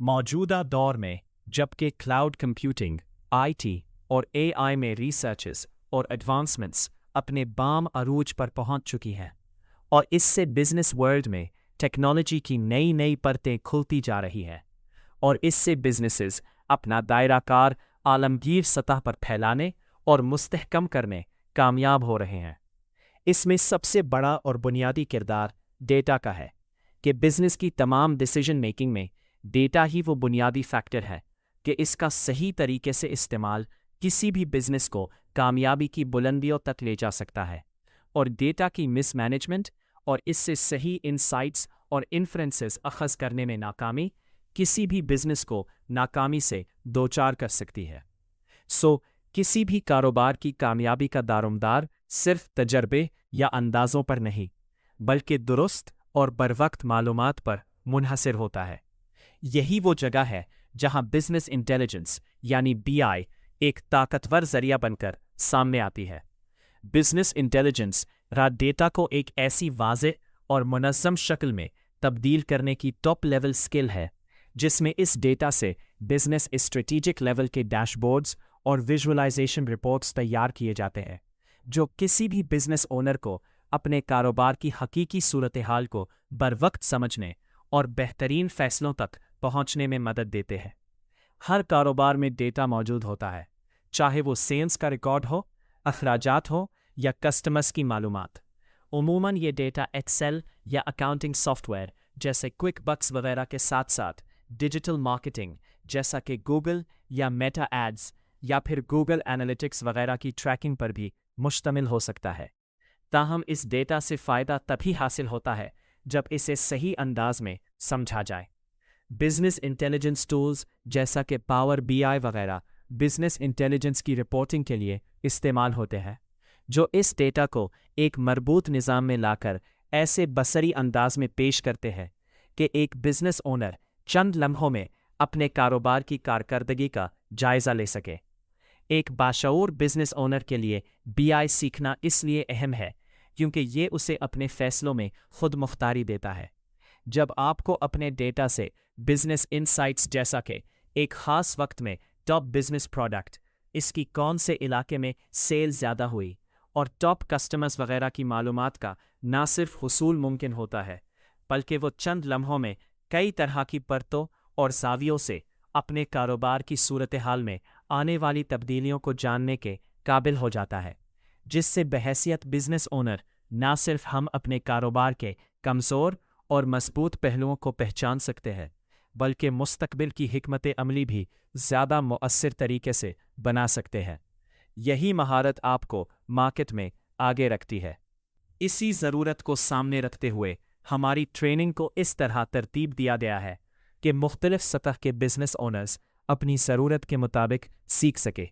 मौजूदा दौर में जबकि क्लाउड कंप्यूटिंग, आईटी और एआई में रिसर्चेस और एडवांसमेंट्स अपने बाम अरूज पर पहुंच चुकी हैं और इससे बिजनेस वर्ल्ड में टेक्नोलॉजी की नई नई परतें खुलती जा रही हैं और इससे बिजनेसेस अपना दायरा कार आलमगीर सतह पर फैलाने और मुस्तहकम करने कामयाब हो रहे हैं। इसमें सबसे बड़ा और बुनियादी किरदार डेटा का है कि बिजनेस की तमाम डिसीजन मेकिंग में डेटा ही वो बुनियादी फैक्टर है कि इसका सही तरीके से इस्तेमाल किसी भी बिजनेस को कामयाबी की बुलंदियों तक ले जा सकता है और डेटा की मिसमैनेजमेंट और इससे सही इनसाइट्स और इन्फ्रेंसेस अखज़ करने में नाकामी किसी भी बिजनेस को नाकामी से दोचार कर सकती है। किसी भी कारोबार की कामयाबी का दारोमदार सिर्फ तजर्बे या अंदाज़ों पर नहीं बल्कि दुरुस्त और बरवक्त मालूमात पर मुनहसर होता है। यही वो जगह है जहां बिजनेस इंटेलिजेंस यानी बीआई एक ताकतवर जरिया बनकर सामने आती है। बिजनेस इंटेलिजेंस डेटा को एक ऐसी वाज़ेह और मुनज़्ज़म शक्ल में तब्दील करने की टॉप लेवल स्किल है जिसमें इस डेटा से बिजनेस स्ट्रेटेजिक लेवल के डैशबोर्ड्स और विजुअलाइजेशन रिपोर्ट्स तैयार किए जाते हैं जो किसी भी बिजनेस ओनर को अपने कारोबार की हकीकी सूरत हाल को बरवक्त समझने और बेहतरीन फैसलों तक पहुंचने में मदद देते हैं। हर कारोबार में डेटा मौजूद होता है, चाहे वो सेल्स का रिकॉर्ड हो, अखराजात हो या कस्टमर्स की मालूमात। उमूमन ये डेटा एक्सेल या अकाउंटिंग सॉफ्टवेयर जैसे क्विक बक्स वगैरह के साथ साथ डिजिटल मार्केटिंग जैसा कि गूगल या मेटा एड्स या फिर गूगल एनालिटिक्स वगैरह की ट्रैकिंग पर भी मुश्तमिल हो सकता है। ताहम इस डेटा से फ़ायदा तभी हासिल होता है जब इसे सही अंदाज में समझा जाए। बिजनेस इंटेलिजेंस टूल्स जैसा कि पावर बीआई वगैरह बिजनेस इंटेलिजेंस की रिपोर्टिंग के लिए इस्तेमाल होते हैं जो इस डेटा को एक मरबूत निज़ाम में लाकर ऐसे बसरी अंदाज में पेश करते हैं कि एक बिजनेस ओनर चंद लम्हों में अपने कारोबार की कारकर्दगी का जायज़ा ले सके। एक बाशऊर बिजनेस ओनर के लिए बीआई सीखना इसलिए अहम है क्योंकि ये उसे अपने फैसलों में खुद मुख्तारी देता है। जब आपको अपने डेटा से बिजनेस इनसाइट्स जैसा कि एक ख़ास वक्त में टॉप बिजनेस प्रोडक्ट, इसकी कौन से इलाके में सेल ज़्यादा हुई और टॉप कस्टमर्स वगैरह की मालूमात का ना सिर्फ हुसूल मुमकिन होता है बल्कि वो चंद लम्हों में कई तरह की परतों और ज़ावियों से अपने कारोबार की सूरत हाल में आने वाली तब्दीलियों को जानने के काबिल हो जाता है, जिससे बहैसियत बिजनेस ओनर ना सिर्फ हम अपने कारोबार के कमज़ोर और मजबूत पहलुओं को पहचान सकते हैं बल्कि मुस्तकबिल की हिकमत अमली भी ज़्यादा मुअस्सिर तरीके से बना सकते हैं। यही महारत आपको मार्केट में आगे रखती है। इसी ज़रूरत को सामने रखते हुए हमारी ट्रेनिंग को इस तरह तरतीब दिया गया है कि मुख्तलिफ सतह के बिजनेस ओनर्स अपनी ज़रूरत के मुताबिक सीख सके।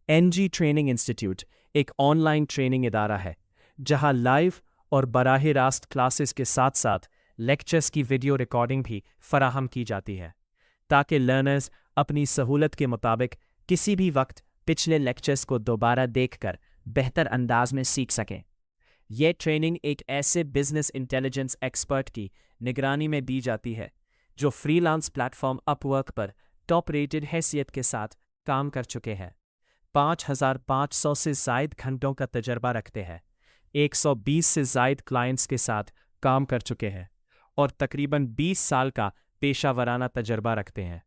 एनजी ट्रेनिंग इंस्टीट्यूट एक ऑनलाइन ट्रेनिंग इदारा है जहां लाइव और बराह रास्त क्लासेस के साथ साथ लेक्चर्स की वीडियो रिकॉर्डिंग भी फराहम की जाती है ताकि लर्नर्स अपनी सहूलत के मुताबिक किसी भी वक्त पिछले लेक्चर्स को दोबारा देखकर बेहतर अंदाज में सीख सकें। यह ट्रेनिंग एक ऐसे बिजनेस इंटेलिजेंस एक्सपर्ट की निगरानी में दी जाती है जो फ्रीलांस प्लेटफॉर्म अपवर्क पर टॉप रेटेड हैसियत के साथ काम कर चुके हैं, 5,500 से ज़ायद घंटों का तजर्बा रखते हैं, 120 से ज़ायद क्लाइंट्स के साथ काम कर चुके हैं और तकरीबन 20 साल का पेशावराना तजर्बा रखते हैं।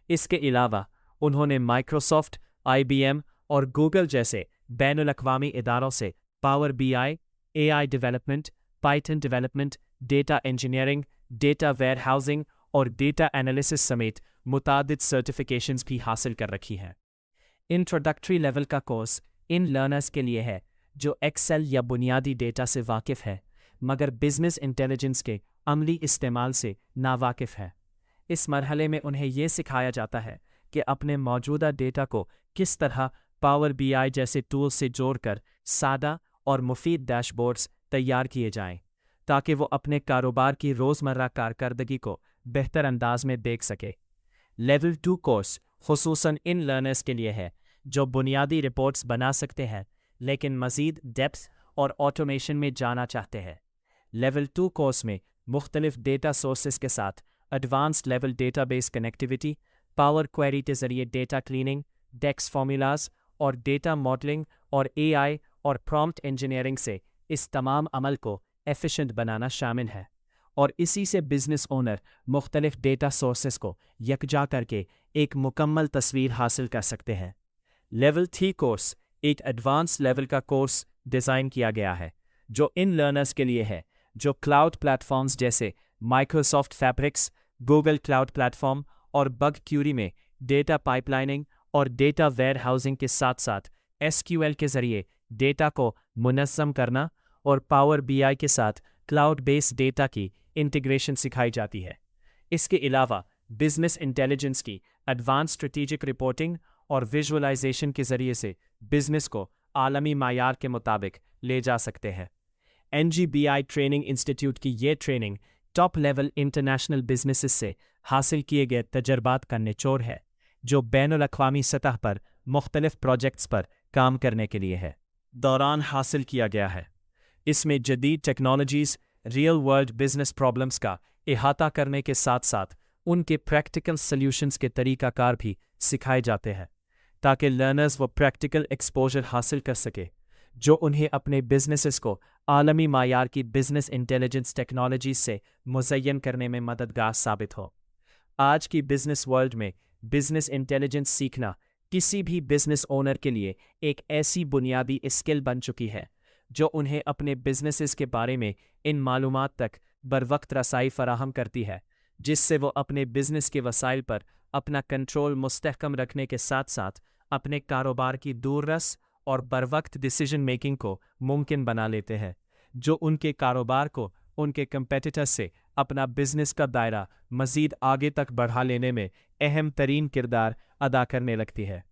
इसके अलावा उन्होंने माइक्रोसॉफ्ट, IBM और गूगल जैसे बैनुल अक़वामी इदारों से power BI, AI development, Python development, data engineering, data warehousing और डेटा एनालिसिस समेत मुतादिद सर्टिफिकेशंस भी हासिल कर रखी हैं। इंट्रोडक्टरी लेवल का कोर्स इन लर्नर्स के लिए है जो एक्सेल या बुनियादी डेटा से वाकिफ़ है मगर बिजनेस इंटेलिजेंस के अमली इस्तेमाल से नावाकिफ़ है। इस मरहले में उन्हें यह सिखाया जाता है कि अपने मौजूदा डेटा को किस तरह पावर बीआई जैसे टूल से जोड़कर सादा और मुफीद डैशबोर्ड्स तैयार किए जाएं ताकि वो अपने कारोबार की रोज़मर्रा कारकर्दगी को बेहतर अंदाज में देख सके। लेवल 2 कोर्स खुसूसन इन लर्नर्स के लिए है जो बुनियादी रिपोर्ट्स बना सकते हैं लेकिन मज़ीद डेप्थ और ऑटोमेशन में जाना चाहते हैं। लेवल 2 कोर्स में मुख्तलिफ डेटा सोर्सेस के साथ advanced level database connectivity, power query के जरिए डेटा क्लीनिंग, डेक्स फॉर्मूलाज और डेटा मॉडलिंग और एआई और प्रॉम्प्ट इंजीनियरिंग से इस तमाम अमल को एफिशिएंट बनाना शामिल है। और इसी से बिजनेस ओनर मुख्तलिफ डेटा सोर्सेस को यकजा करके एक मुकम्मल तस्वीर हासिल कर सकते हैं। लेवल 3 कोर्स एक एडवांस लेवल का कोर्स डिज़ाइन किया गया है जो इन लर्नर्स के लिए है जो क्लाउड प्लेटफॉर्म्स जैसे Microsoft fabrics, Google cloud platform और बग क्यूरी में डेटा पाइपलाइनिंग और डेटा वेयरहाउसिंग के साथ साथ एसक्यूएल के ज़रिए डेटा को मुनज़्ज़म करना और पावर बीआई के साथ क्लाउड बेस्ड डेटा की इंटीग्रेशन सिखाई जाती है। इसके अलावा बिजनेस इंटेलिजेंस की एडवांस स्ट्रेटेजिक रिपोर्टिंग और विजुअलाइजेशन के ज़रिए से बिजनेस को आलमी मायार के मुताबिक ले जा सकते हैं। NGBI ट्रेनिंग इंस्टीट्यूट की ये training top level international businesses से हासिल किए गए तजर्बात का निचोड़ है जो बैनुल अक़वामी सतह पर मुख्तलिफ प्रोजेक्ट्स पर काम करने के लिए है दौरान हासिल किया गया है। इसमें जदीद technologies, real world business problems का इहाता करने के साथ साथ उनके प्रैक्टिकल सॉल्यूशंस के तरीक़ाकार भी सिखाए जाते हैं ताकि लर्नर्स वो प्रैक्टिकल एक्सपोजर हासिल कर सके जो उन्हें अपने बिजनेसेस को आलमी मायार की बिजनेस इंटेलिजेंस टेक्नोलॉजी से मुज़य्यन करने में मददगार साबित हो। आज की बिजनेस वर्ल्ड में बिजनेस इंटेलिजेंस सीखना किसी भी बिजनेस ओनर के लिए एक ऐसी बुनियादी स्किल बन चुकी है जो उन्हें अपने बिजनेसेस के बारे में इन मालूमात तक बरवक्त रसाई फराहम करती है जिससे वो अपने बिजनेस के वसाइल पर अपना कंट्रोल मुस्तहकम रखने के साथ साथ अपने कारोबार की दूररस और बरवक्त डिसीजन मेकिंग को मुमकिन बना लेते हैं जो उनके कारोबार को उनके कंपेटिटर से अपना बिजनेस का दायरा मज़ीद आगे तक बढ़ा लेने में अहम तरीन किरदार अदा करने लगती है।